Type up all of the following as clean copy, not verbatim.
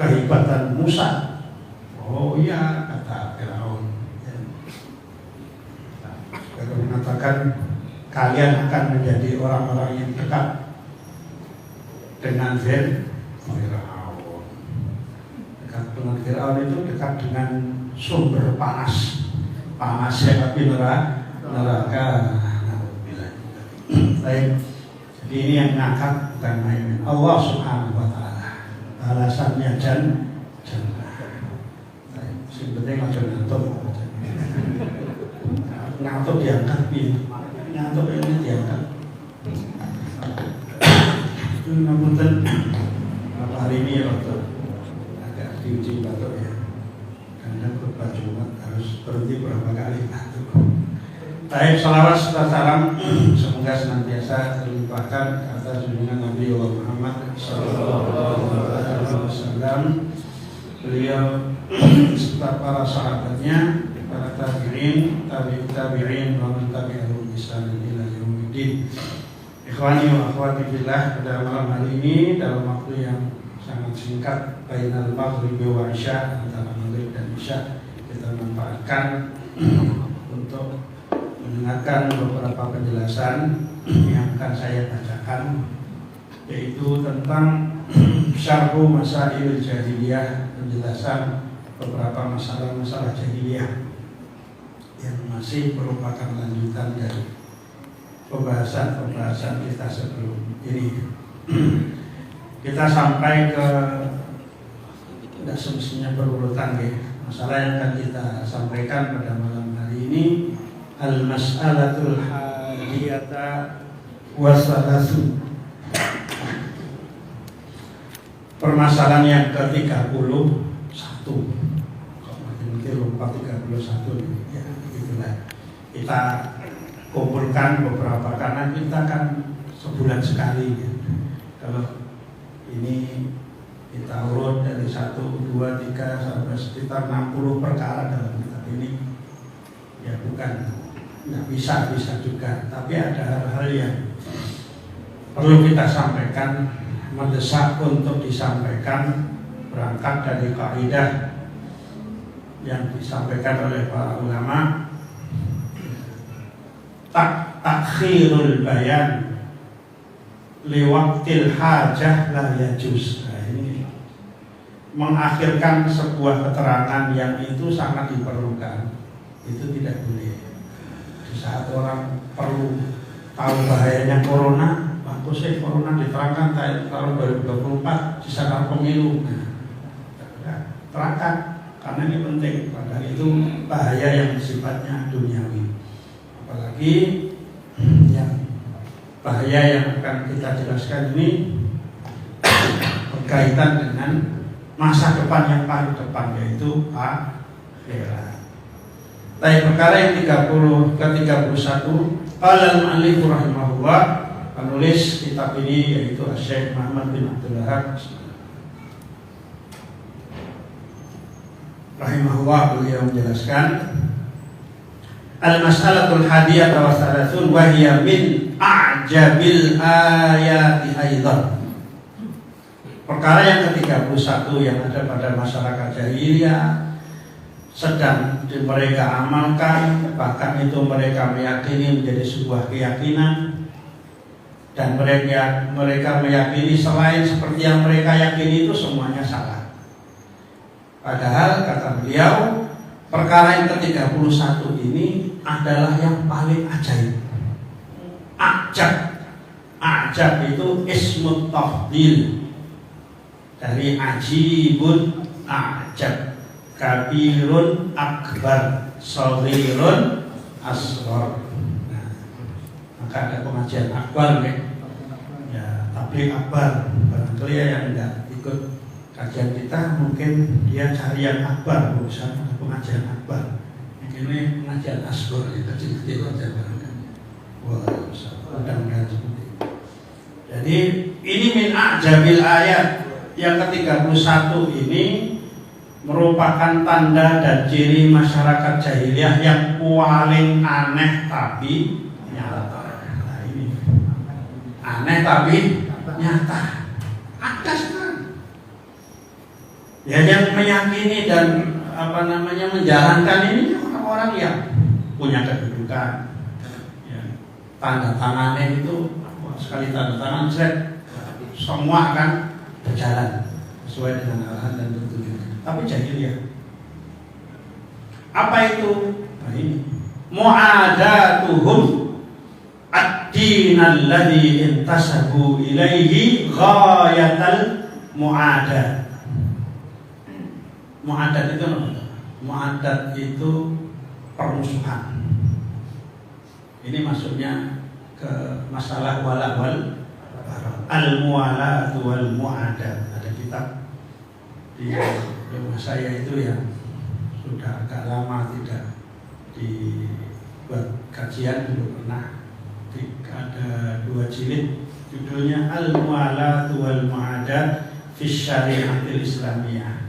kehebatan Musa. Oh iya, kata Firaun. Lalu mengatakan kalian akan menjadi orang-orang yang dekat dengan Firaun. Dekat dengan Firaun itu dekat dengan sumber panas yang api neraka. Baik, jadi ini yang ngangkat bukan main. Allah Subhanahu Wa Taala alasannya jannah. Yang penting aja ngantuk diangkat ngantuk ini diangkat. Itu namun hari ini ya waktu agak diuji batuk ya, karena khutbah Jumat harus berhenti berapa kali batuk. Baik, salawat serta salam semoga senantiasa terlimpahkan atas junjungan Nabi Muhammad SAW, beliau serta para sahabatnya, para tabi'in, tabi'in, wa man tabi'ahum bi ihsan ila yaumiddin. Ikhwani wa akhwati fillah, pada malam hari ini dalam waktu yang sangat singkat bainal maghribi wa isya, antara maghrib dan isya, kita manfaatkan untuk mendengarkan beberapa penjelasan yang akan saya bacakan, yaitu tentang syarhu masail jahiliyah, penjelasan beberapa masalah-masalah jahiliyah yang masih merupakan lanjutan dari pembahasan kita sebelum ini. Kita sampai ke, tidak semestinya berurutan ya, masalah yang akan kita sampaikan pada malam hari ini, al-mas'alatul hadiyata wasalasu, permasalahan yang ke-31. Mungkin lupa 31 ya, itulah. Kita kumpulkan beberapa, karena kita kan sebulan sekali ya. Kalau ini kita urut dari 1, 2, 3 sampai sekitar 60 perkara dalam kitab ini, ya bukan nggak bisa juga, tapi ada hal-hal yang perlu kita sampaikan, mendesak untuk disampaikan, berangkat dari kaidah yang disampaikan oleh para ulama, takhirul bayan liwaktil hajah la yajuz. Nah, ini mengakhirkan sebuah keterangan yang itu sangat diperlukan, itu tidak boleh. Di saat orang perlu tahu bahayanya corona, bagusnya corona diterangkan tahun 2024 di saat pemilu. Nah, terangkan, karena ini penting, padahal itu bahaya yang sifatnya duniawi. Apalagi yang bahaya yang akan kita jelaskan ini berkaitan dengan masa depan yang paling depan, yaitu akhirat. Tapi perkara yang ke-31, qala al-mu'allif rahimahullah, penulis kitab ini yaitu Syekh Muhammad bin Abdul Wahab rahimahullah, beliau menjelaskan al-mas'alatul hadiyah wa salasun wa hiya min a'jabil ayati aidan. Perkara yang ke-31 yang ada pada masyarakat jahiliyah sedang mereka amalkan, bahkan itu mereka meyakini menjadi sebuah keyakinan, dan mereka meyakini selain seperti yang mereka yakini itu semuanya salah. Padahal kata beliau, perkara yang ke-31 ini adalah yang paling ajaib. Ajab itu ismut tafdil dari ajibun ajab, kabirun akbar, shaghirun asghar. Nah, maka ada pengajian akbar ya, tabligh akbar. Barangkali yang tidak ikut kajian kita mungkin dia cari yang akbar, misalnya pengajian akbar. Ini pengajian asghar, kecil-kecil saja barangkali. Wah, mudah-mudahan seperti itu. Jadi ini min ajabil ayat yang ke-31 ini merupakan tanda dan ciri masyarakat jahiliyah yang paling aneh tapi nyata. Nah, ini aneh tapi nyata. Ada sekarang. Ya, yang meyakini dan menjalankan ini orang-orang yang punya kedudukan. Ya, tanda tangannya itu sekali tanda tangan semua akan berjalan sesuai dengan arahan dan petunjuk. Tapi jahiliyah. Apa itu? Nah, ini mu'adatuhum ad-din alladhi intasabu ilaihi ghayatal mu'adat. Mu'adat itu apa? Mu'adat itu permusuhan. Ini maksudnya ke masalah wala wal al-mu'alatu wal mu'adat. Ada kitab di rumah saya itu ya, sudah agak lama tidak dibuat kajian, dulu pernah ada 2 jilid, judulnya Al-Mu'alatu wal Mu'adat fi Syariatil Islamiyah.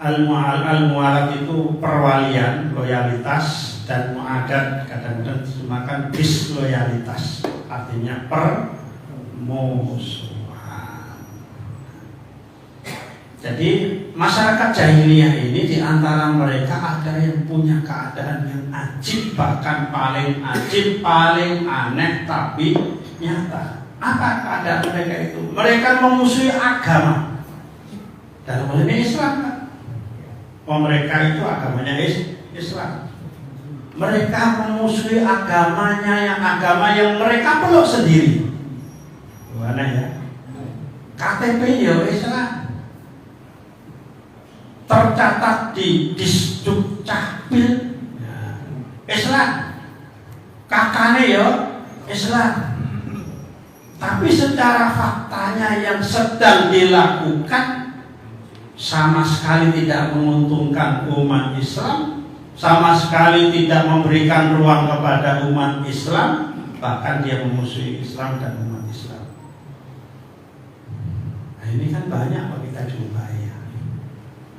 Al-Mu'alat itu perwalian, loyalitas, dan mu'adat kadang-kadang diterjemahkan disloyalitas, artinya permusuhan. Jadi masyarakat jahiliyah ini diantara mereka ada yang punya keadaan yang ajib, bahkan paling ajib, paling aneh, tapi nyata. Apa keadaan mereka itu? Mereka memusuhi agama. Dalam hal ini Islam kan? Mereka itu agamanya Islam. Mereka memusuhi agamanya, agama yang mereka peluk sendiri. Mana ya? KTP ya Islam, tercatat di Disduk Capil Islam, kakaknya ya Islam. Tapi secara faktanya yang sedang dilakukan sama sekali tidak menguntungkan umat Islam, sama sekali tidak memberikan ruang kepada umat Islam, bahkan dia memusuhi Islam dan umat Islam. Nah, ini kan banyak kalau kita jumpai ya.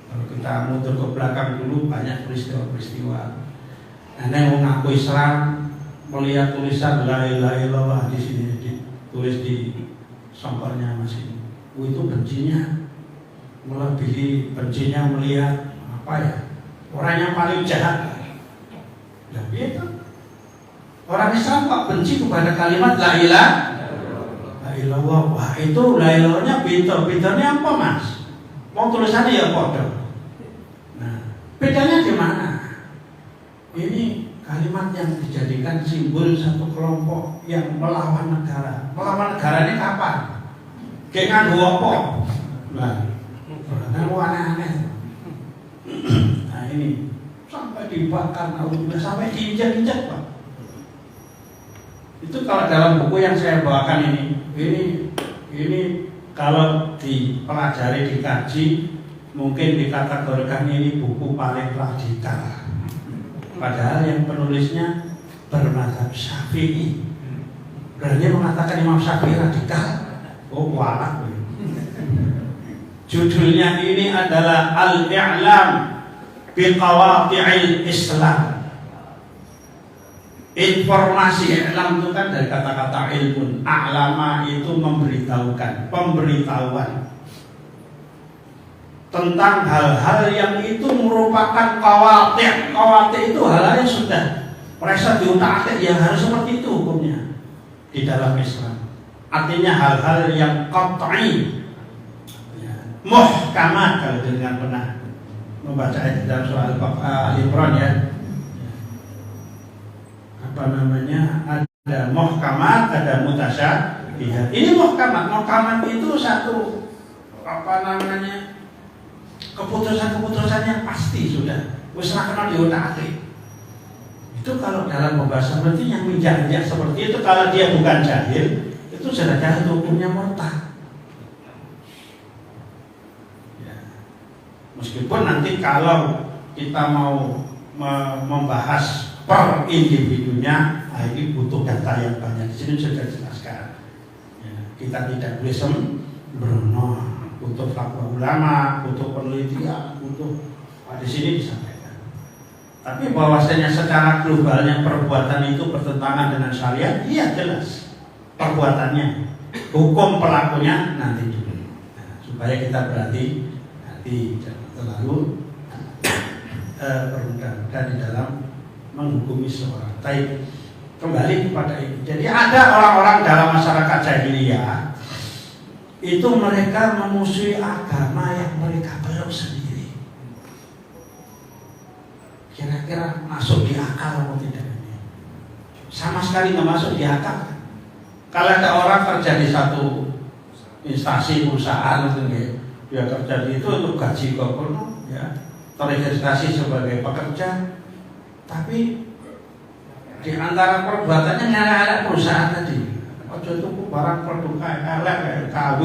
Kalau kita mundur ke belakang dulu banyak peristiwa-peristiwa. Nah, yang mengaku Islam melihat tulisan la ilaha illallah di sini ditulis di songkornya masih, itu bencinya melebihi bencinya melihat apa ya, orang yang paling jahat. Nah, itu orang Islam kok benci kepada kalimat la ilaha illallah. Wah, itu la ilahnya pinter-pinternya apa mas? Mau tulisannya ya bodoh. Nah, bedanya di mana? Ini kalimat yang dijadikan simbol satu kelompok yang melawan negara. Melawan negara ini kapan? Kayak nganggo apa? Nah, aneh-aneh. Nah, ini sampai dibakar, sampai diinjak-injak Pak. Itu kalau dalam buku yang saya bawakan ini kalau dipelajari, dikaji, mungkin dikategorikan ini buku paling radikal. Padahal yang penulisnya bermadzhab Syafi'i. Berarti mengatakan Imam Syafi'i radikal. Oh, warak. Judulnya ini adalah Al-I'lam Biqawati'il Islam. Informasi i'lam itu kan dari kata-kata ilmun. A'lama itu memberitahukan, pemberitahuan tentang hal-hal yang itu merupakan qawati'. Qawati' itu hal-hal yang sudah merasa diutak-atik, yang harus seperti itu hukumnya di dalam Islam. Artinya hal-hal yang qat'i, muhkamat. Kalau dengan pernah membaca ayat dalam surah Al-Imran ya, apa namanya, ada muhkamat, ada mutasyabihat. Ini muhkamat itu satu keputusan yang pasti sudah wis ra kena diotak-atik. Itu kalau dalam pembahasan berarti yang menjajah seperti itu, kalau dia bukan jahil, itu sudah jahil, hukumnya murtad. Meskipun nanti kalau kita mau membahas per individunya, ini butuh data yang banyak. Di sini sudah dijelaskan. Ya, kita tidak boleh sembrono, butuh fatwa ulama, butuh penelitian, butuh di sini disampaikan. Tapi bahwasanya secara globalnya perbuatan itu bertentangan dengan syariat, iya jelas perbuatannya. Hukum pelakunya nanti dulu. Nah, supaya kita berarti hati, jangan terlalu bermudah-mudah di dalam menghukumi seorang. Baik, kembali kepada ini. Jadi ada orang-orang dalam masyarakat jahiliyah itu mereka memusuhi agama yang mereka peluk sendiri. Kira-kira masuk di akal atau tidak ini? Sama sekali nggak masuk di akal. Kalau ada orang kerja di satu instansi perusahaan itu, dia kerja di itu untuk gaji kokono, ya, terregistrasi sebagai pekerja, tapi di antara perbuatannya nyala-nyala perusahaan tadi. Ojo tuku barang produk elek kayak KW.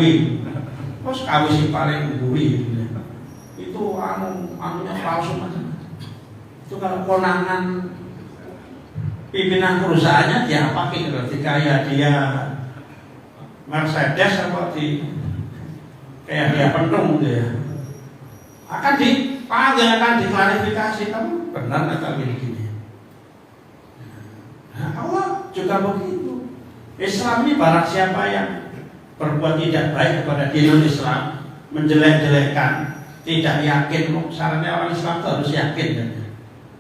Terus KW sih paling buri gitu. Itu anunya palsu macam. Itu kalau konangan pimpinan perusahaannya dia pakai ketika ya dia Mercedes apa di kayak dia pentung gitu ya. Akan dipanggil, akan diklarifikasi, kamu benar nggak begini? Nah, Allah juga begitu. Islam ini barang siapa yang berbuat tidak baik kepada dinul Islam, menjelek-jelekkan, tidak yakin, syaratnya orang Islam itu harus yakin,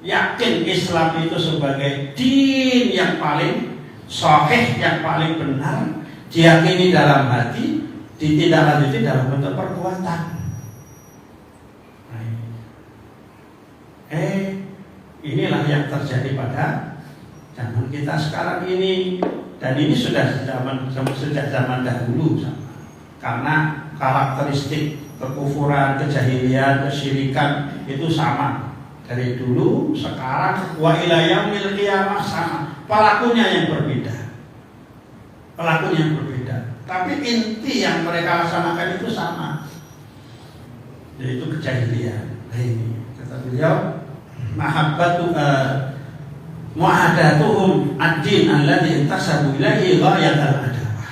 yakin Islam itu sebagai din yang paling sahih, yang paling benar, diyakini dalam hati, ditindaklanjuti dalam bentuk perbuatan. Inilah yang terjadi pada zaman kita sekarang ini. Dan ini sudah sejak zaman dahulu sama. Karena karakteristik kekufuran, kejahilian, kesyirikan itu sama dari dulu, sekarang, wa ila yaumil qiyamah sama. Pelakunya yang berbeda, pelakunya yang berbeda. Tapi inti yang mereka laksanakan itu sama, yaitu kejahilian. Nah ini kata beliau, mahabbatu mu'adatuhum ad-din alladhi intasabu ilaihi ghayatal adawah.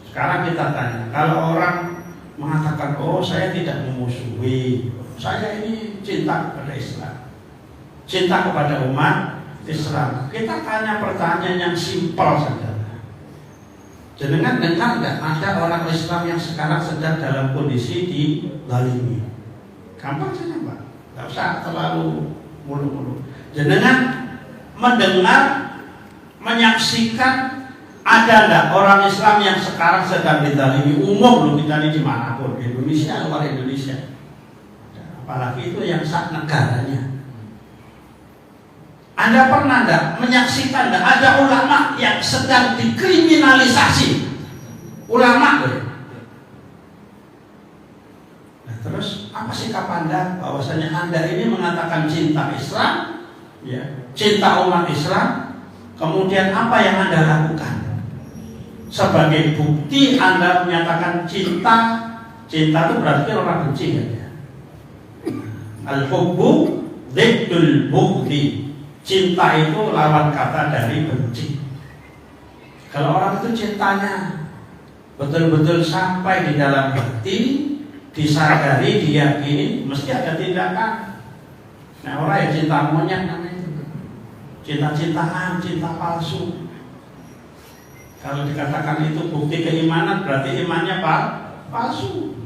Sekarang kita tanya, kalau orang mengatakan, oh saya tidak memusuhi, saya ini cinta kepada Islam, cinta kepada umat Islam. Kita tanya pertanyaan yang simpel saja. Jenengan dengar nggak ada orang Islam yang sekarang sedang dalam kondisi dizalimi? Gampang saja Pak, nggak usah terlalu mulu-mulu. Jenengan mendengar, menyaksikan ada enggak orang Islam yang sekarang sedang dizalimi? Umum loh, kita ini dimanapun, di Indonesia, luar Indonesia, apalagi itu yang sak negaranya. Anda pernah enggak menyaksikan enggak ada ulama yang sedang dikriminalisasi? Ulama loh. Nah, terus apa sikap Anda bahwasanya Anda ini mengatakan cinta Islam, ya, cinta umat Islam, kemudian apa yang Anda lakukan sebagai bukti Anda menyatakan cinta? Cinta itu berarti orang benci kan ya? Al-hubbu ziddul bughdi. Cinta itu lawan kata dari benci. Kalau orang itu cintanya betul-betul sampai di dalam hati, disadari, diyakini, mesti ada tindakan. Nah, orang yang cinta monyet namanya, cinta-cintaan, cinta palsu. Kalau dikatakan itu bukti keimanan, berarti imannya palsu.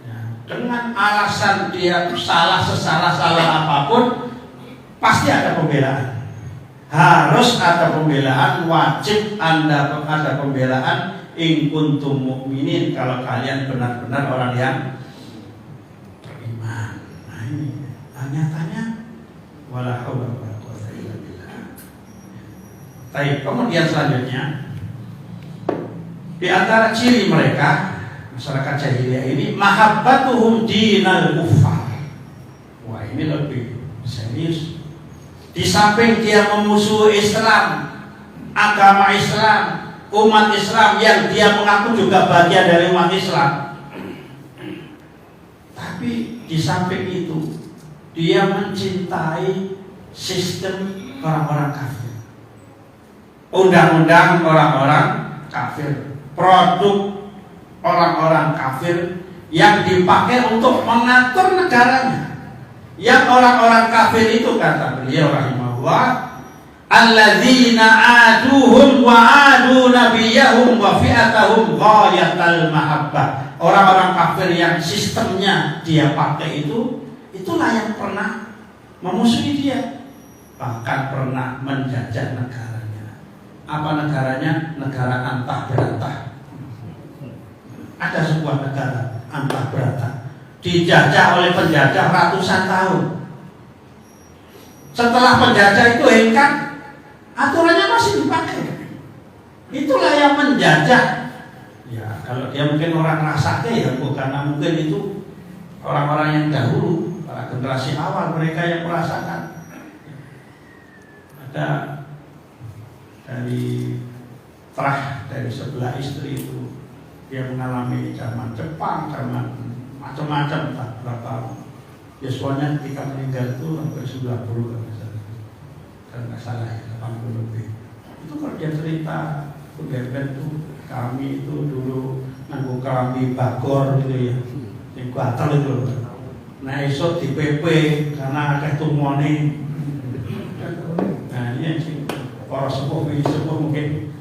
Ya, dengan alasan dia salah, sesalah-salah apapun, pasti ada pembelaan. Harus ada pembelaan, wajib Anda ada pembelaan. In kuntum mu'minin, kalau kalian benar-benar orang yang beriman. Nah ini nyatanya wala haula wala quwwata illa billah. Baik, kemudian selanjutnya di antara ciri mereka masyarakat jahiliyah ini mahabbatuhum dinal kuffar. Wah, ini lebih serius. Di samping dia memusuhi Islam, agama Islam, umat Islam yang dia mengaku juga bagian dari umat Islam, tapi di samping itu dia mencintai sistem orang-orang kafir, undang-undang orang-orang kafir, produk orang-orang kafir yang dipakai untuk mengatur negaranya. Yang orang-orang kafir itu, kata beliau rahimahullah, alladzina aduhum wa adu nabiyahum wa fi'atahum ghayatal mahabbah. Orang-orang kafir yang sistemnya dia pakai itulah yang pernah memusuhi dia, bahkan pernah menjajah negaranya. Apa negaranya? Negara antah berantah. Ada sebuah negara antah berantah dijajah oleh penjajah ratusan tahun. Setelah penjajah itu hengkang, aturannya masih dipakai. Itulah yang menjajah. Ya, kalau dia mungkin orang rasake ya, karena mungkin itu orang-orang yang dahulu, para generasi awal mereka yang merasakan. Ada dari sebelah istri itu, dia mengalami zaman Jepang, zaman macam-macam, tak berapa. Yoswanya ketika meninggal itu hampir 90 kalau nggak salah ya, 80 lebih. Itu kalau dia cerita kebetulan itu kami itu dulu nganggo kelambi bagor gitu ya, yang gatel itu. Nah esok di PP karena ada tumone. Nah ini yang para sepuh mungkin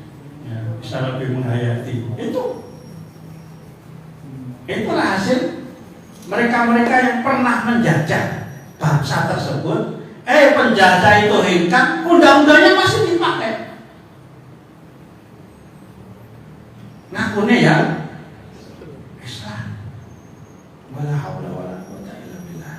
ya, bisa lebih menghayati. Itulah hasil mereka-mereka yang pernah menjajah bangsa tersebut. Penjajah itu hengkang, undang-undangnya masih dipakai. Ngakune ya Islam. Wala haula wala quwwata illa billah.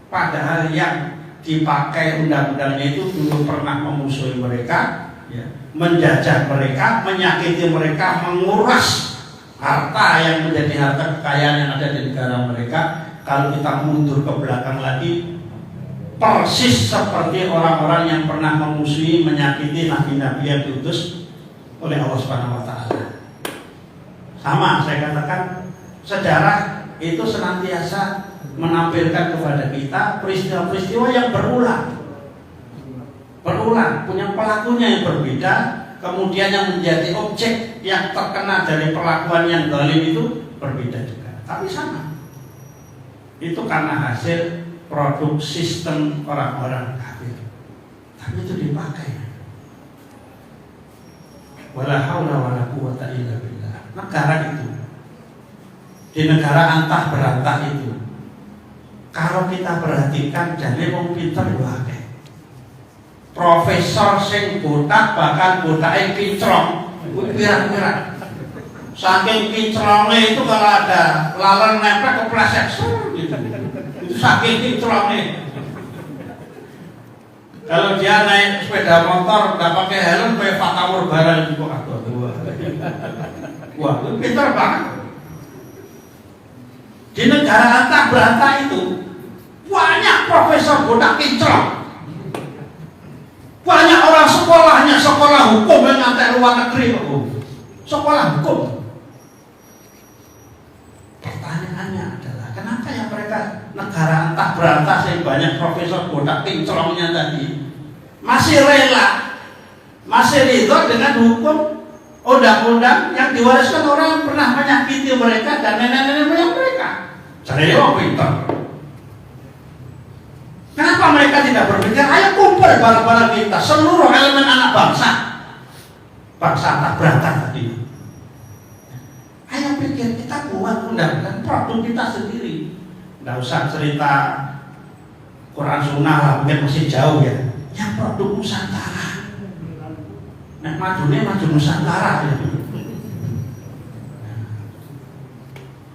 Padahal yang dipakai undang-undangnya itu dulu pernah memusuhi mereka, ya, menjajah mereka, menyakiti mereka, menguras harta yang menjadi harta kekayaan yang ada di negara mereka. Kalau kita mundur ke belakang lagi, persis seperti orang-orang yang pernah memusuhi, menyakiti nabi-nabi yang diutus oleh Allah Subhanahu wa taala. Sama saya katakan, sejarah itu senantiasa menampilkan kepada kita peristiwa-peristiwa yang berulang, punya pelakunya yang berbeda, kemudian yang menjadi objek yang terkena dari perlakuan yang zalim itu berbeda juga, tapi sama. Itu karena hasil produk sistem orang-orang kafir, tapi itu dipakai. Wala haula wala quwwata illa billah. Negara itu, di negara antah berantah itu, kalau kita perhatikan jadi wong pinter wae. Profesor sing botak bahkan botake kinclong, pirang-pirang. Saking kinclongnya itu kalau ada lalang nempel kepleset gitu. Itu saking kinclongnya. Kalau dia naik sepeda motor nggak pakai helm kayak Fatawur barang itu kok. Wah, itu pintar banget. Di negara antah berantah itu banyak profesor botak kinclong. Banyak orang sekolahnya sekolah hukum yang ngantek luar negeri kok. Sekolah hukum. Pertanyaannya adalah kenapa ya mereka negara antah berantah yang banyak profesor botak kinclongnya tadi masih rela, masih ridho dengan hukum undang-undang yang diwariskan orang yang pernah menyakiti mereka dan nenek-nenek moyang mereka. Saya pintar. Kenapa mereka tidak berpikir, ayo kumpul bareng-bareng kita, seluruh elemen anak bangsa antah berantah tadi. Ayo pikir, kita buat undang-undang produk kita sendiri. Nggak usah cerita Quran Sunnah lah, mungkin masih jauh ya. Yang produk Nusantara. Nah, maju Nusantara ya.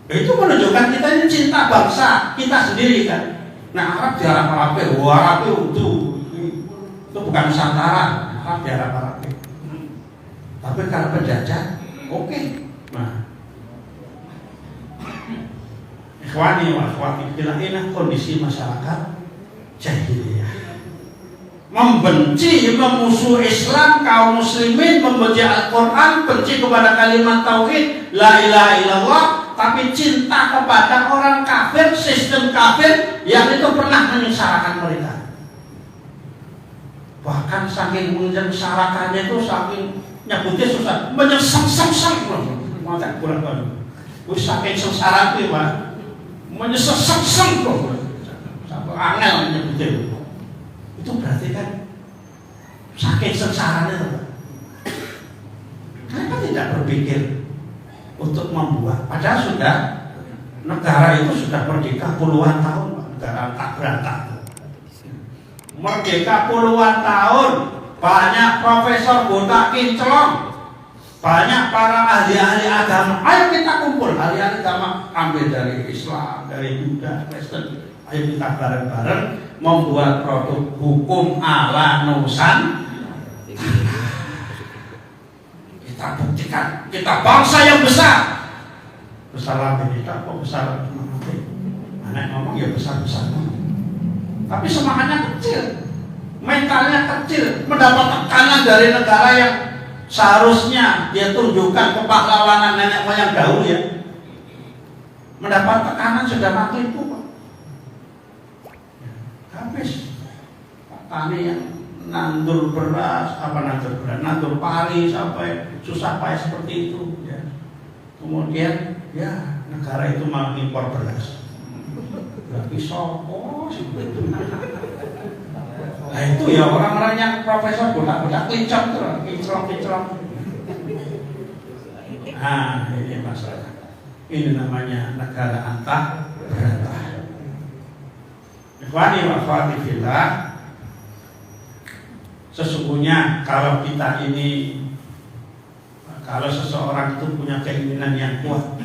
Itu menunjukkan kita ini cinta bangsa kita sendiri kan. Nah, Arab di Arab-Arab, Arab itu bukan Nusantara, Arab di Arab-Arab. Tapi kalau penjajah, oke. Nah, ikhwani wa akhwati fillah, ini kondisi masyarakat jahiliyah. Membenci, memusuhi Islam, kaum muslimin, membenci Al-Quran, benci kepada kalimat tauhid, la ilaha illallah, tapi cinta kepada orang kafir, sistem kafir yang itu pernah menyengsarakan mereka. Bahkan saking menyengsarakannya itu, saking nyebutnya susah, menyengseng-seng, maka kurang banget. Saking sengsara itu ya, menyengseng-seng, sampai angel nyebutnya. Itu berarti kan Saking sengsaranya. Kenapa tidak berpikir untuk membuat? Padahal sudah negara itu sudah merdeka puluhan tahun, negara tak berantak. Merdeka puluhan tahun, banyak profesor botak kinclong, banyak para ahli-ahli agama. Ayo kita kumpul, ahli-ahli agama ambil dari Islam, dari Buddha, Kristen. Ayo kita bareng-bareng membuat produk hukum ala Nusantara. Kita buktikan, kita bangsa yang besar. Besar lagi kita, kok besar nanti? Anak ngomong ya besar-besar. Tapi semangatnya kecil, mentalnya kecil, mendapat tekanan dari negara yang seharusnya dia tunjukkan kepahlawanan nenek moyang dahulu ya. Mendapat tekanan sudah makin tua. Habis petani yang nandur beras, nandur pari sampai susah payah seperti itu ya. Kemudian ya negara itu malah impor beras. Lagi sopo seperti itu. Nah itu ya orang-orang yang profesor botak-botak kinclong. Nah ini masalah. Ini namanya negara antah berantah. Ikhwani wa akhwati fillah, sesungguhnya kalau seseorang itu punya keinginan yang kuat,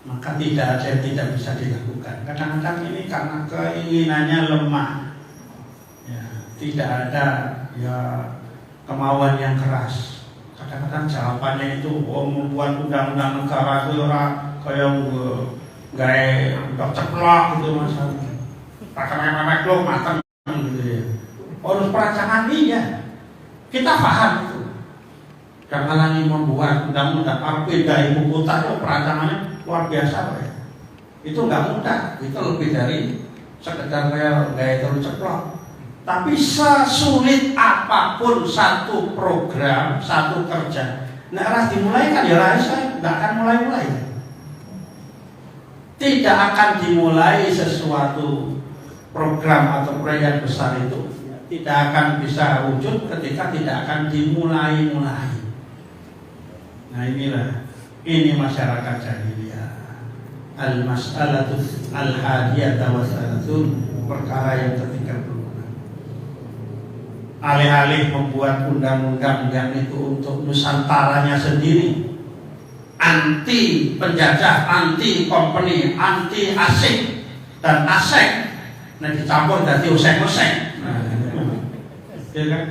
maka tidak ada yang tidak bisa dilakukan. Kadang-kadang ini karena keinginannya lemah, ya, tidak ada ya kemauan yang keras. Kadang-kadang jawabannya itu membuat undang-undang negara itu orang kayak gaya udah ceplok gitu masalah. Pakai lo matang gitu ya. Harus perancangan iya. Kita paham itu. Jangan lagi membuat undang-undang pindah ibu kota itu perancangannya luar biasa ya. Itu nggak mudah. Itu lebih dari sekedar gaya terus ceplok. Tapi sesulit apapun satu program, satu kerja, nah harus dimulai kan ya saya nggak akan mulai. Tidak akan dimulai sesuatu program atau proyek besar itu tidak akan bisa wujud ketika tidak akan dimulai. Nah ini masyarakat jahiliyah. Al-mas'alatu al-hadiyata wa salatun, perkara yang ke-30. Alih-alih membuat undang-undang yang itu untuk Nusantaranya sendiri, anti penjajah, anti company, anti asing dan asing, nah dicampur dari useng-useng. Ya kan?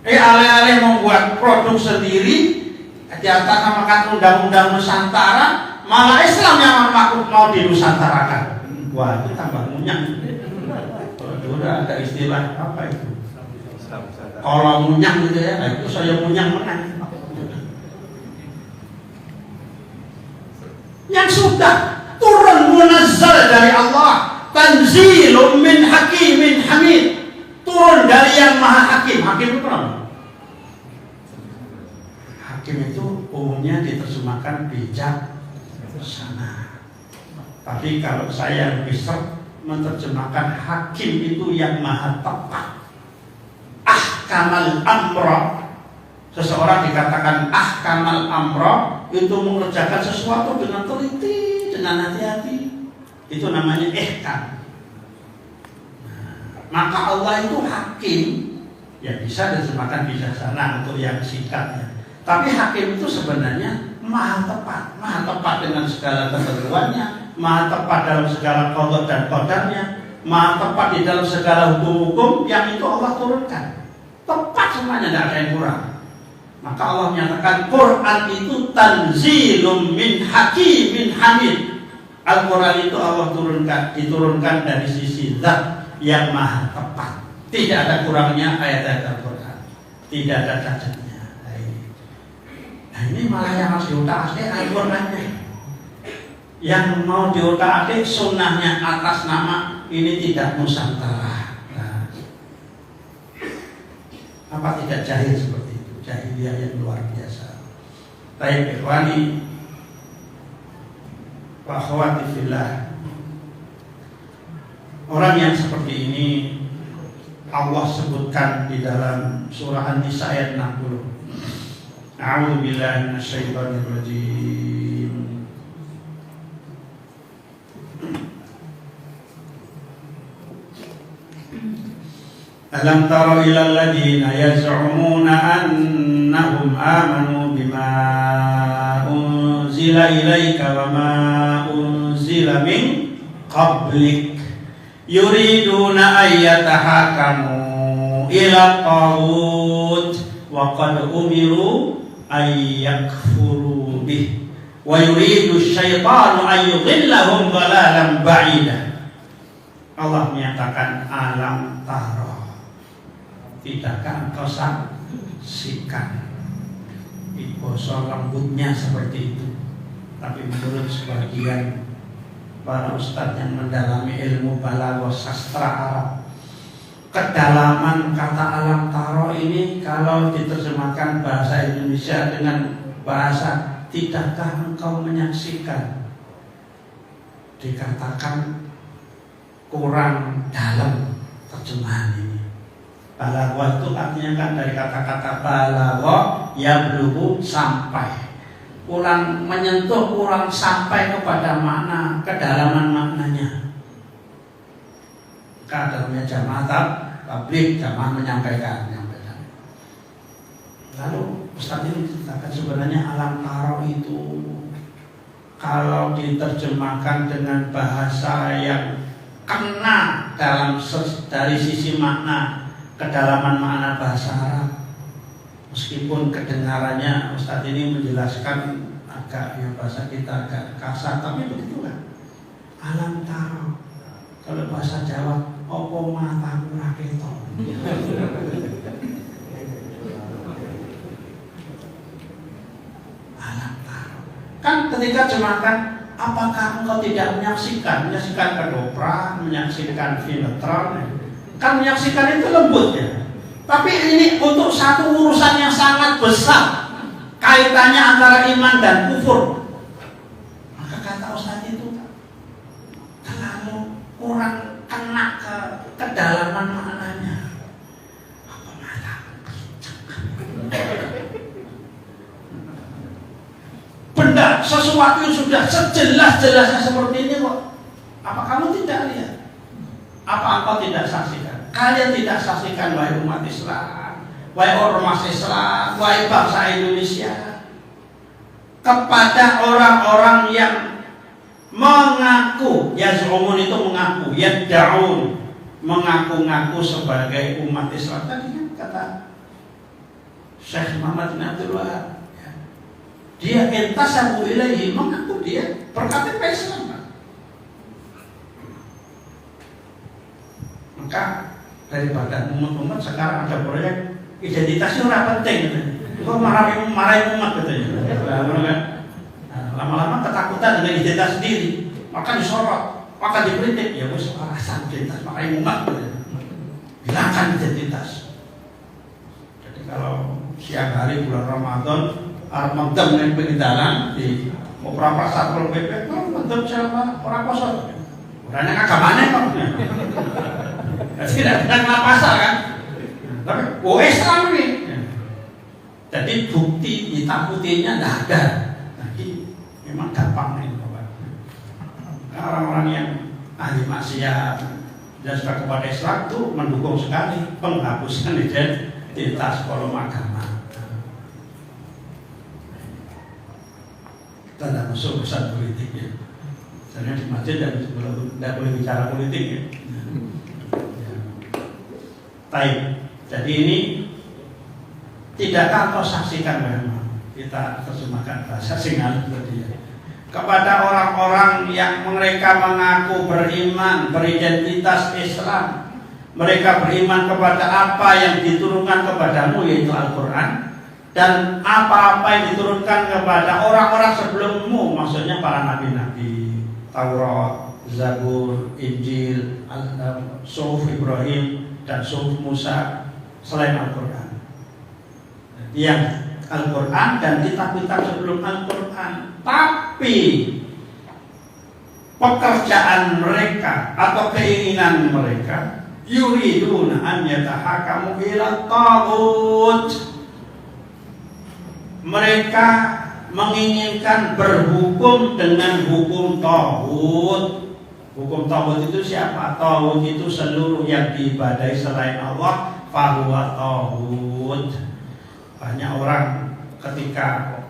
Alih-alih membuat produk sendiri diatasnamakan undang-undang Nusantara, malah Islam yang mau dinusantarakan. Wah itu tambah munyang. Udah ada istilah apa itu? Kalau munyang gitu ya, itu saya munyang menang. Yang sudah turun munazzal dari Allah, tanzilun min hakimin hamid, turun dari yang maha hakim. Hakim itu apa? Hakim itu umumnya diterjemahkan bijaksana. Tapi kalau saya lebih menerjemahkan hakim itu yang maha tepat. Ahkamal amra, seseorang dikatakan ahkamal amra itu mengerjakan sesuatu dengan teliti, dengan hati-hati. Itu namanya ihkam. Maka Allah itu hakim, ya bisa diterjemahkan bijaksana untuk yang singkatnya. Tapi hakim itu sebenarnya maha tepat dengan segala ketentuannya, maha tepat dalam segala qada dan qadarnya, maha tepat di dalam segala hukum-hukum yang itu Allah turunkan. Tepat semuanya, tidak ada yang kurang. Maka Allah menyatakan Quran itu tanzilum min hakimin hamid. Al-Quran itu Allah diturunkan dari sisi zat yang maha tepat. Tidak ada kurangnya ayat-ayat Al-Quran, tidak ada cacatnya. Nah ini malah yang harus diutak-atik Al-Qurannya. Yang mau diutak-atik sunnahnya atas nama ini tidak Nusantara. Apa tidak jahil seperti itu? Jahiliyah yang luar biasa. Baik ikhwani wa akhwati fillah, orang yang seperti ini Allah sebutkan di dalam surah An-Nisa ayat 60. A'udzu billahi minasyaitonir rajim. Alam tara ilal ladzina yaz'umuna annahum amanu bima unzila ilaika wa ma unzila min qablik yuriduna ayyatahakamu ila taghut wa qad umiru ayyakfuru bih wa yuridu syaitanu ayyudhillahum dhalalan ba'ida. Allah menyatakan alam tara, tidakkah engkau saksikan? Bahasa lembutnya seperti itu, tapi menurut sebagian para ustadz yang mendalami ilmu balaghah sastra Arab, kedalaman kata alam taro ini kalau diterjemahkan bahasa Indonesia dengan bahasa tidakkah engkau menyaksikan, dikatakan kurang dalam terjemahan ini. Balaghah itu artinya kan dari kata-kata balagha yablughu, sampai, kurang menyentuh, kurang sampai kepada makna, kedalaman maknanya. Dalamnya jamaah tabligh, jamaah menyampaikan. Lalu Ustaz ini menceritakan sebenarnya alam taro itu kalau diterjemahkan dengan bahasa yang kena dari sisi makna, kedalaman makna bahasa Arab, meskipun kedengarannya Ustaz ini menjelaskan agak yang bahasa kita agak kasar, tapi begitulah alam taro. Kalau bahasa Jawa, opo mataku ra ketok. Alam taro. Kan ketika jemakan, apakah engkau tidak menyaksikan kedoprak, menyaksikan sinetron? Kan menyaksikan itu lembut ya. Tapi ini untuk satu urusan yang sangat besar, kaitannya antara iman dan kufur. Maka kata Ustaz itu terlalu kurang kena ke kedalaman maknanya. Apa mata? Benda sesuatu yang sudah sejelas-jelasnya seperti ini kok, apa kamu tidak lihat? Apa engkau tidak saksikan? Kalian tidak saksikan, wahai umat Islam, wahai ormas Islam, wahai bangsa Indonesia, kepada orang-orang yang mengaku, yaz'umun itu mengaku, yad'un, mengaku-ngaku sebagai umat Islam. Tadi kan kata Syekh Muhammad bin Abdul Wahab, dia intasabu ilaihi, mengaku dia berKTP Islam. Maka daripada umat-umat sekarang ada proyek identitasnya orang penting, kok marahin umat katanya. Lama-lama ketakutan dengan identitas sendiri, maka disorot, maka dikritik. Ya wes alasan identitas, marahin umat katanya. Hilangkan identitas. Jadi kalau siang hari bulan Ramadan, Ramadan yang pengindalan di Opera Satpol PP, Ramadan siapa orang kosong, orangnya agamanya kok. Tidak kena pasar kan, tapi Islam ini. Jadi bukti hitam putihnya tidak ada. Jadi memang gampang nih orang-orang yang ahli maksiat dan sudah kepada Islam itu mendukung sekali penghapusan identitas kolom agama. Kita tidak masuk urusan politik ya. Karena di masjid tidak boleh bicara politik ya. Baik, jadi ini tidakkah kau saksikan memang, kita terjemahkan bahasa Singal seperti ini, kepada orang-orang yang mereka mengaku beriman, beridentitas Islam, mereka beriman kepada apa yang diturunkan kepadamu, yaitu Al-Quran, dan apa-apa yang diturunkan kepada orang-orang sebelummu, maksudnya para nabi-nabi, Taurat, Zabur, Injil, Suhuf Ibrahim dan Suhuf Musa, selain Al-Quran. Yang Al-Quran dan kitab-kitab sebelum Al-Quran, tapi pekerjaan mereka atau keinginan mereka yuriduna an yatahakamu ila taghut. Mereka menginginkan berhukum dengan hukum taghut. Hukum taghut itu siapa? Taghut itu seluruh yang diibadahi selain Allah, fahuwa taghut. Banyak orang ketika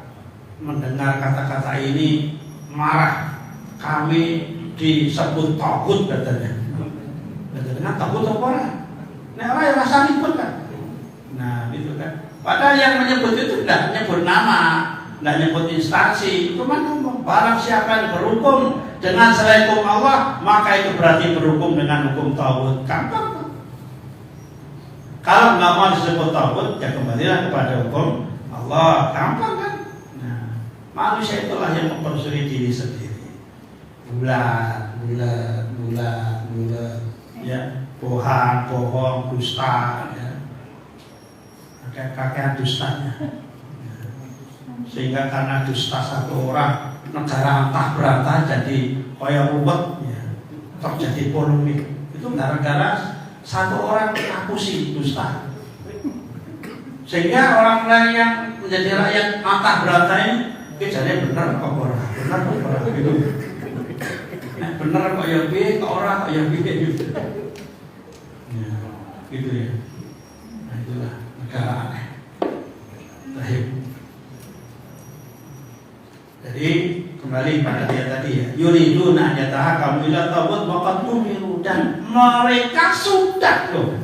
mendengar kata-kata ini marah. Kami disebut taghut katanya. Dengan taghut apa orang? Nah, orang yang rasa ribut kan. Nah, gitu kan. Padahal yang menyebut itu tidak menyebut nama, tidak menyebut instansi. Cuma ngomong barang siapa yang berhukum dengan selain hukum Allah, maka itu berarti berhukum dengan hukum taghut. Gampang. Kalau nggak mau disebut taghut, ya kembalilah kepada hukum Allah. Gampang kan? Nah, manusia itulah yang mempersulit diri sendiri. Bulat, ya, bohong, dusta, ya. Kakek dustanya. Sehingga karena dusta satu orang, negara antah berantah jadi koyak ruwet, ya. Terjadi polemik. Itu gara-gara satu orang ngapusi dusta. Sehingga orang lain yang menjadi rakyat antah berantah ini jadi benar kok orang, gitu. Nah, benar kok ya B, kok orang kok ya B gitu. Ya, gitu ya. Nah, itulah negara aneh. Jadi kembali pada dia tadi ya. Yuriduna yatahakamu ila taghut wa qad umiru, dan mereka sudah loh.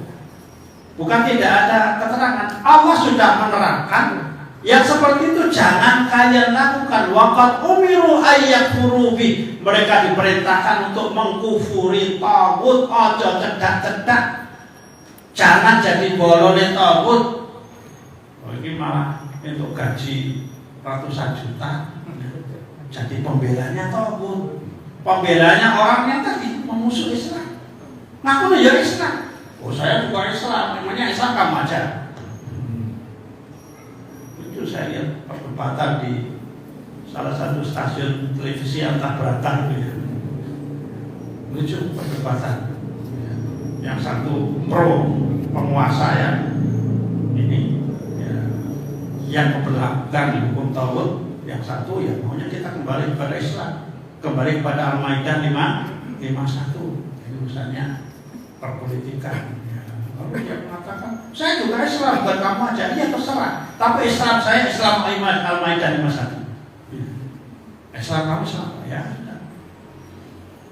Bukan tidak ada keterangan. Allah sudah menerangkan yang seperti itu jangan kalian lakukan. Wa qad umiru ayyakfuru bi. Mereka diperintahkan untuk mengkufuri taghut, aja cedak-cedak. Jangan jadi bolone taghut. Ini malah untuk gaji ratusan juta. Jadi pembelanya taghut. Pembelanya orang yang tadi memusuh Islam. Ngaku ya Islam. Oh, saya bukan Islam, namanya Islam kamu aja. Itu saya lihat perdebatan di salah satu stasiun televisi antah berantah itu ya. Lucu perdebatan. Yang satu pro penguasa yang ini ya, yang memperlakukan hukum taghut, yang satu ya maunya kita kembali kepada Islam, kembali kepada Al-Maidah 51. Ini urusannya perpolitikan. Lalu dia mengatakan, saya juga Islam, bukan kamu aja. Iya terserah. Tapi Islam saya Islam Al-Maidah 51. Islam kamu Islam ya.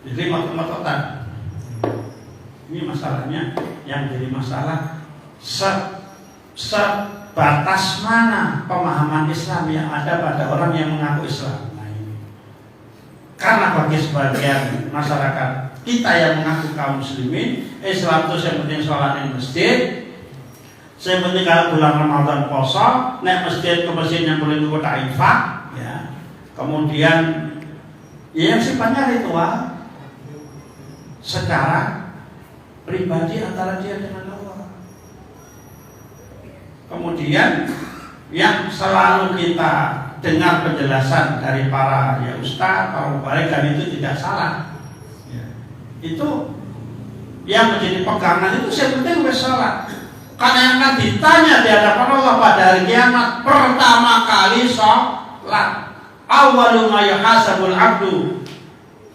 Jadi matotan. Ini masalahnya yang jadi masalah sebatas mana pemahaman Islam yang ada pada orang yang mengaku Islam. Nah, ini. Karena bagi sebagian masyarakat kita yang mengaku kaum muslimin, Islam itu yang penting sholat di masjid, yang penting kalau bulan Ramadan puasa, naik masjid ke masjid yang boleh kota infak, ya. Kemudian ya, yang sifatnya ritual secara pribadi antara dia dengan Allah. Kemudian yang selalu kita dengar penjelasan dari para ya ustaz, para mubarik, dan itu tidak salah. Ya. Itu yang menjadi pegangan itu sebetulnya sholat. Karena yang akan ditanya di hadapan Allah pada hari kiamat pertama kali sholat. Awwalu ma yuhasabul abdu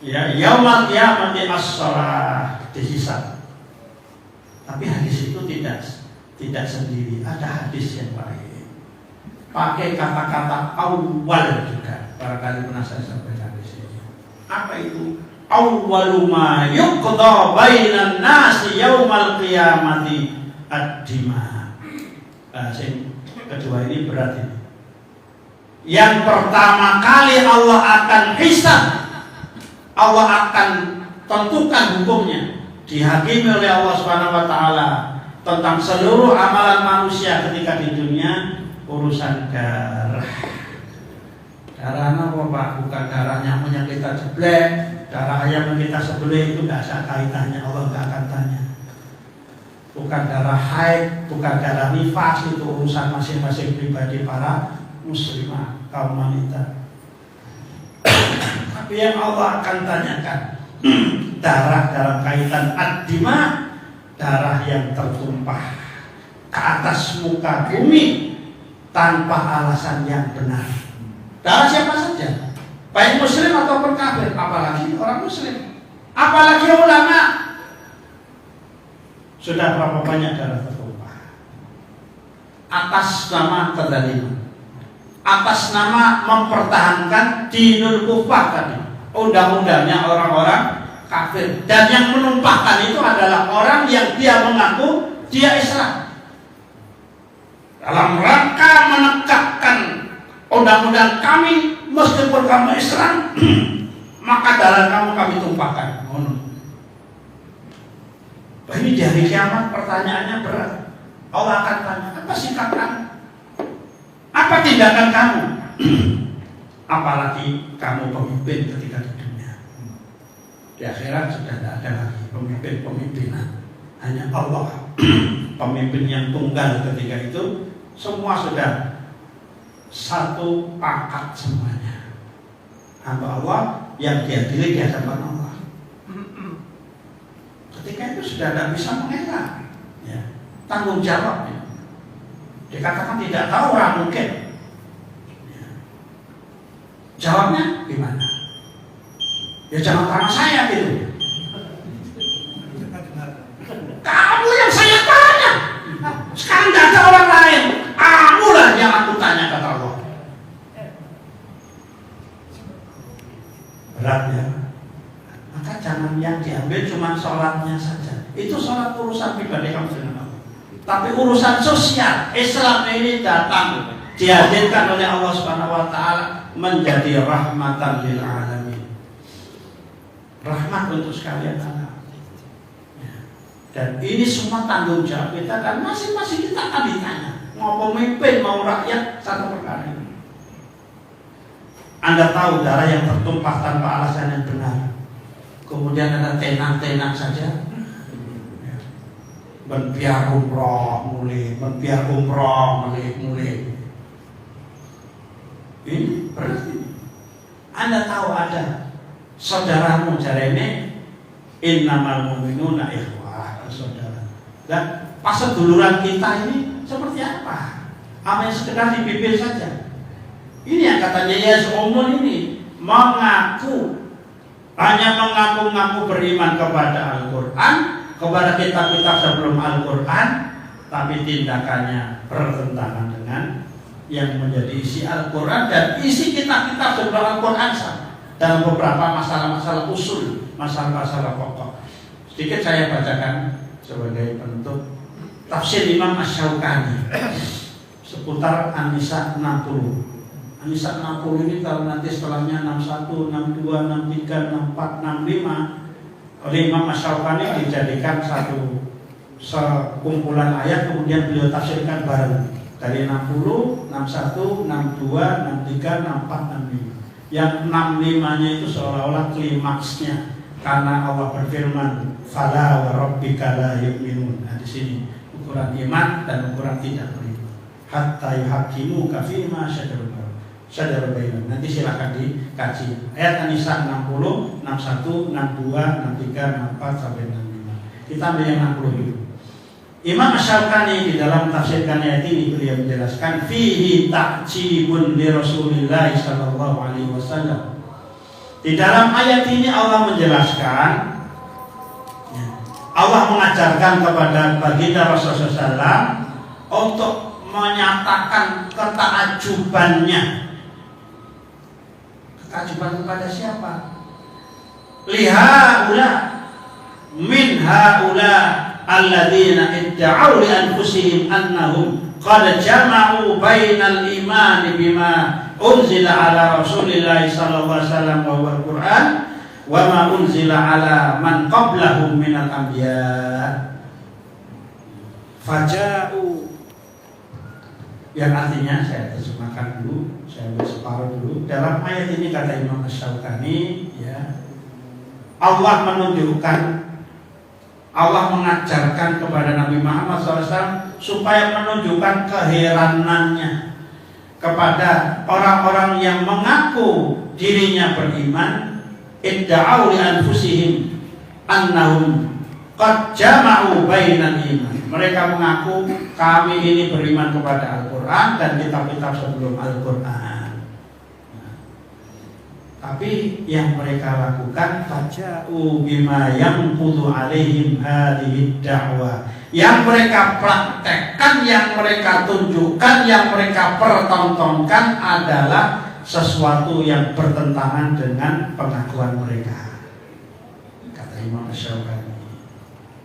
ya yaumal qiyamati as-shalah, dihisab. Tapi hadis itu tidak sendiri, ada hadis yang lain. Pakai kata-kata awal juga. Barangkali pernah saya sampaikan di sini. Apa itu? Awwalu ma yuqda bainan nasi yaumal qiyamati ad-dima. Yang kedua ini berat ini. Yang pertama kali Allah akan hisab, Allah akan tentukan hukumnya, dihakimi oleh Allah Subhanahu wa taala tentang seluruh amalan manusia ketika di dunia, urusan darah. Darah apa Pak? Bukan darah nyamuk yang kita jeblek, darah ayam yang kita sebelih, itu tidak ada kaitannya, Allah tidak akan tanya. Bukan darah haid, bukan darah nifas, itu urusan masing-masing pribadi para muslimah, kaum wanita. Tapi yang Allah akan tanyakan darah dalam kaitan ad-dima, darah yang tertumpah ke atas muka bumi tanpa alasan yang benar. Darah siapa saja, baik muslim ataupun kafir, apalagi orang muslim, apalagi ulama. Sudah berapa banyak darah tertumpah atas nama kezaliman, atas nama mempertahankan dinul kufar tadi, undang-undangnya orang-orang kafir. Dan yang menumpahkan itu adalah orang yang dia mengaku dia Islam, dalam rangka menegakkan undang-undang kami, meskipun kamu Islam maka darah kamu kami tumpahkan. Ini di hari kiamat pertanyaannya berat. Allah akan tanya, apa sikap kamu? Apa tindakan kamu? Apalagi kamu pemimpin ketika di dunia. Di akhirat sudah tidak ada lagi pemimpin-pemimpinan, hanya Allah pemimpin yang tunggal. Ketika itu semua sudah satu pakat semuanya, hamba Allah yang diadili di hadapan Allah. Ketika itu sudah tidak bisa mengelak, ya, tanggung jawab. Ya. Dikatakan tidak tahu, orang mungkin. Ya. Jawabnya gimana? Ya jangan karena saya gitu. Kamu yang saya tanya. Sekarang tidak ada orang lain. Kamulah yang aku tanya, kata Allah. Berat ya. Maka jangan yang diambil cuma sholatnya saja. Itu sholat urusan pribadi kamu dengan Allah. Tapi urusan sosial, Islam ini datang dihadirkan oleh Allah Subhanahu wa taala menjadi rahmatan lil alamin. Rahmat untuk sekalian alam. Dan ini semua tanggung jawab kita, dan masing-masing kita akan ditanya. Mau pemimpin, mau rakyat, satu perkara ini. Anda tahu darah yang tertumpah tanpa alasan yang benar, kemudian ada tenang-tenang saja, biar umroh mulai, biar umroh mulai. Ini berarti Anda tahu ada saudaramu jarene innamal mu'minuna ikhwah, saudara. Dan pas seduluran kita ini seperti apa? Apa yang sekedar di bibir saja? Ini yang katanya Yesus umum ini mengaku, hanya mengaku-ngaku beriman kepada Al-Quran, kepada kitab-kitab sebelum Al-Quran, tapi tindakannya bertentangan dengan yang menjadi isi Al-Quran dan isi kitab-kitab sebelum Al-Quran dalam beberapa masalah-masalah usul, masalah-masalah pokok. Sedikit saya bacakan sebagai penutup tafsir Imam Asy-Syaukani seputar An-Nisa 60. An-Nisa 60 ini kalau nanti setelahnya 61, 62, 63, 64, 65 oleh Imam Asy-Syaukani dijadikan satu sekumpulan ayat, kemudian beliau tafsirkan bareng dari 60, 61, 62, 63, 64, 65. Yang 65-nya itu seolah-olah klimaksnya, karena Allah berfirman fala wa rabbika la yu'minun. Nah, di sini ukuran iman dan ukuran tidak beriman. Hatta yuhaqqimuka fima syajara bainahum. Nanti silakan dikaji. Ayat An-Nisa 60, 61, 62, 63, 64 sampai 65. Kita ambil yang 60 dulu. Imam Asy-Syaukani di dalam tafsirkan ayat ini beliau menjelaskan fihi ta'jibun li Rasulillah sallallahu alaihi wasallam. Di dalam ayat ini Allah menjelaskan, Allah mengajarkan kepada baginda Rasulullah SAW untuk menyatakan ketakjubannya. Ketakjuban kepada siapa? Lihaula min haula alladzina idda'u li anfusihim annahum qad jama'u bainal iman bima unzila ala Rasulillah sallallahu alaihi wasallam wa huwa al-Qur'an wa ma unzila ala man qablahum minal anbiya. Faja'u, yang artinya saya terjemahkan dulu, saya ambil separuh dulu. Dalam ayat ini kata Imam Asy-Syaukani, ya, Allah menunjukkan, Allah mengajarkan kepada Nabi Muhammad SAW supaya menunjukkan keheranannya kepada orang-orang yang mengaku dirinya beriman, idda'u li anfusihim annahum qad jama'u bainal iman. Mereka mengaku kami ini beriman kepada Al-Quran dan kitab-kitab sebelum Al-Quran. Tapi yang mereka lakukan faja'u bima yanqudu alaihim hadhihi da'wah. Yang mereka praktekkan, yang mereka tunjukkan, yang mereka pertontonkan adalah sesuatu yang bertentangan dengan pengakuan mereka. Kata Imam Syaukani,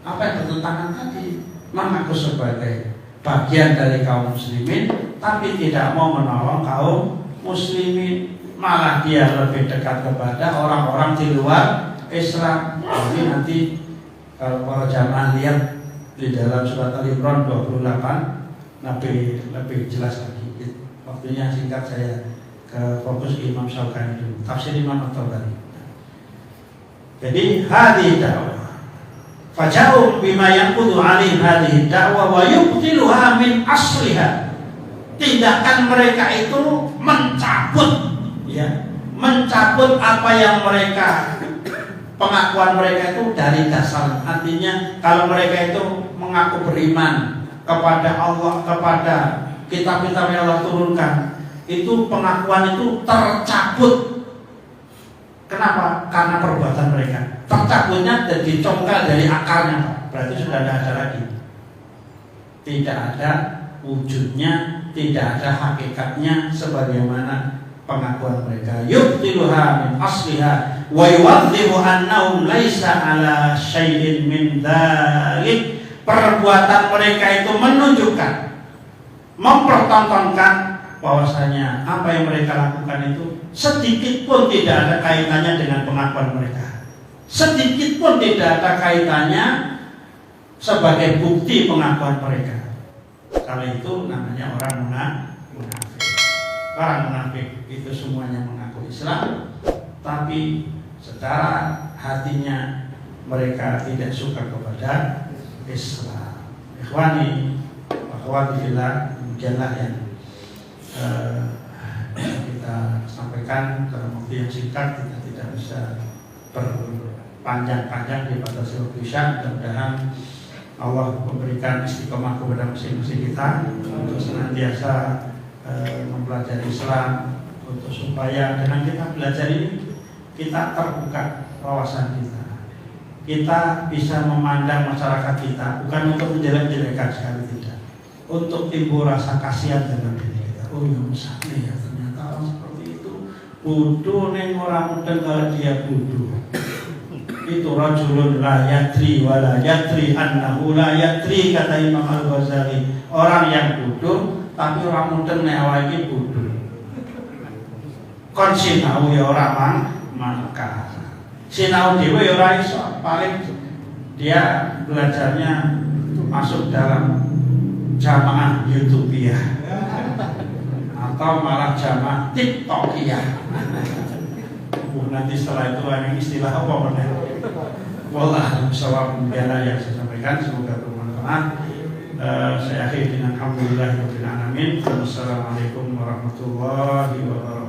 apa yang bertentangan tadi? Mengaku sebagai bagian dari kaum muslimin tapi tidak mau menolong kaum muslimin, malah dia lebih dekat kepada orang-orang di luar Islam. Jadi nanti kalau para jamaah lihat di dalam surat Al-Imran 28 lebih jelas lagi. Waktunya singkat, saya ke fokus Imam Syaukani dulu, tafsir Imam At-Tabari. Jadi hadhihi da'wah faja'u bima yanqudu 'alaihi hadhihi da'wah wa yubtiluha min asliha. Tindakan mereka itu mencabut apa yang mereka, pengakuan mereka itu dari dasar. Artinya kalau mereka itu mengaku beriman kepada Allah, kepada kitab-kitab yang Allah turunkan, itu pengakuan itu tercabut. Kenapa? Karena perbuatan mereka. Tercabutnya dan dicongkel dari akarnya, Pak. Berarti sudah tidak ada lagi. Tidak ada wujudnya, tidak ada hakikatnya sebagaimana pengakuan mereka. Yubtiluha min asliha wa yuwadhibu annahum laisa ala syai'in min dzalik. Perbuatan mereka itu menunjukkan, mempertontonkan bahwasanya apa yang mereka lakukan itu sedikit pun tidak ada kaitannya dengan pengakuan mereka, sedikit pun tidak ada kaitannya sebagai bukti pengakuan mereka. Kalau itu namanya orang munafik. Orang munafik itu semuanya mengaku Islam, tapi secara hatinya mereka tidak suka kepada Islam. Ikhwani, akhwati fillah, demikianlah yang kita sampaikan dalam waktu yang singkat. Kita tidak bisa berpanjang-panjang di batas waktu Isya. Mudah-mudahan Allah memberikan istiqomah kepada masing-masing kita untuk senantiasa mempelajari Islam, untuk supaya dengan kita belajar ini kita terbuka wawasan kita bisa memandang masyarakat kita bukan untuk menjelek-jelekan, sekali tidak, untuk timbul rasa kasihan dengan diri kita. Oh ya misalnya ya, ternyata orang seperti itu bodoh neng orang muda. Kalau dia bodoh itu rajulun la yadri wa la yadri annahu la yadri, kata Imam Al-Ghazali. Orang yang bodoh tapi orang muda nek awake bodoh. Kon sinau ya ora mangka. Sinau dhewe ya ora iso, paling dia belajarnya masuk dalam jamaah YouTubia atau malah jamaah TikTokia. Nanti setelah itu ada istilah apa benar? Wallah, sawab biara yang saya sampaikan semoga bermanfaat. Saya akhiri dengan alhamdulillahirabbil alamin. Wassalamualaikum warahmatullahi wabarakatuh.